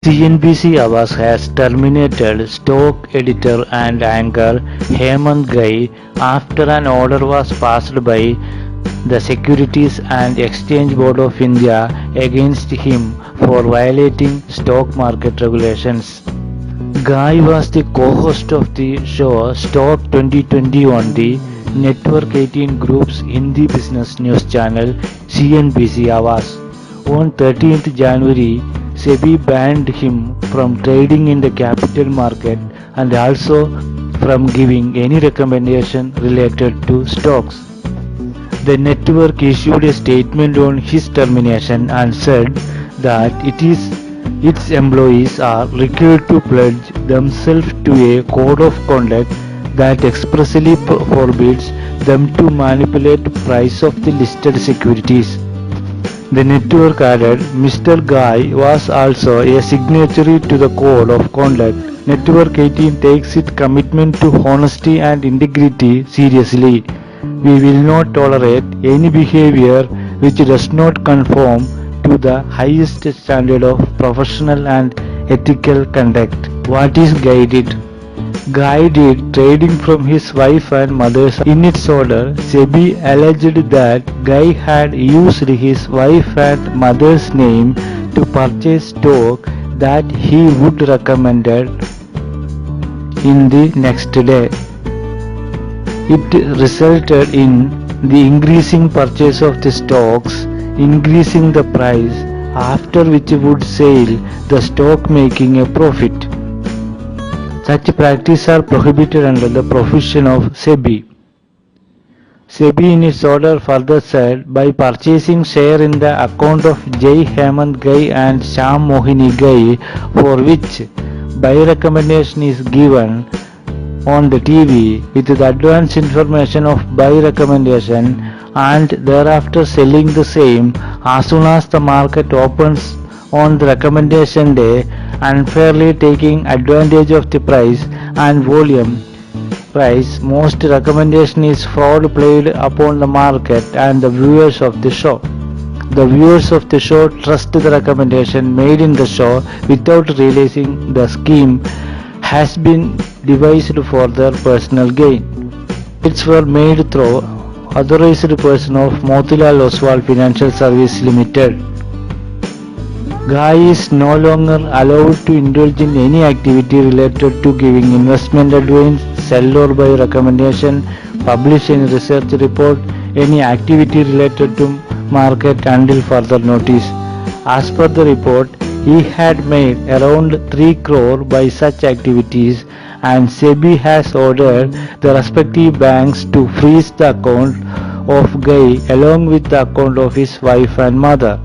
CNBC Awas has terminated stock editor and anchor Hemant Ghai after an order was passed by the Securities and Exchange Board of India against him for violating stock market regulations. Ghai was the co-host of the show Stock 2020 on the Network 18 Group's Hindi business news channel CNBC Awas. On 13th January, SEBI banned him from trading in the capital market and also from giving any recommendation related to stocks. The network issued a statement on his termination and said that its employees are required to pledge themselves to a code of conduct that expressly forbids them to manipulate price of the listed securities. The network added, Mr. Ghai was also a signatory to the code of conduct. Network 18 takes its commitment to honesty and integrity seriously. We will not tolerate any behavior which does not conform to the highest standard of professional and ethical conduct. What is Ghai did? Ghai did trading from his wife and mother's. In its order, SEBI alleged that Ghai had used his wife and mother's name to purchase stock that he would recommend in the next day. It resulted in the increasing purchase of the stocks, increasing the price, after which would sell the stock making a profit. Such practices are prohibited under the provision of SEBI. SEBI in its order further said, by purchasing share in the account of J. Hemant Ghai and Shyam Mohini Ghai, for which buy recommendation is given on the TV with the advance information of buy recommendation and thereafter selling the same as soon as the market opens on the recommendation day, unfairly taking advantage of the price and volume. Most recommendation is fraud played upon the market and the viewers of the show. The viewers of the show trust the recommendation made in the show without realizing the scheme has been devised for their personal gain. It's were made through authorized person of Motilal Oswal Financial Service Limited. Ghai is no longer allowed to indulge in any activity related to giving investment advice, sell or buy recommendation, publish any research report, any activity related to market until further notice. As per the report, he had made around 3 crore by such activities, and SEBI has ordered the respective banks to freeze the account of Ghai along with the account of his wife and mother.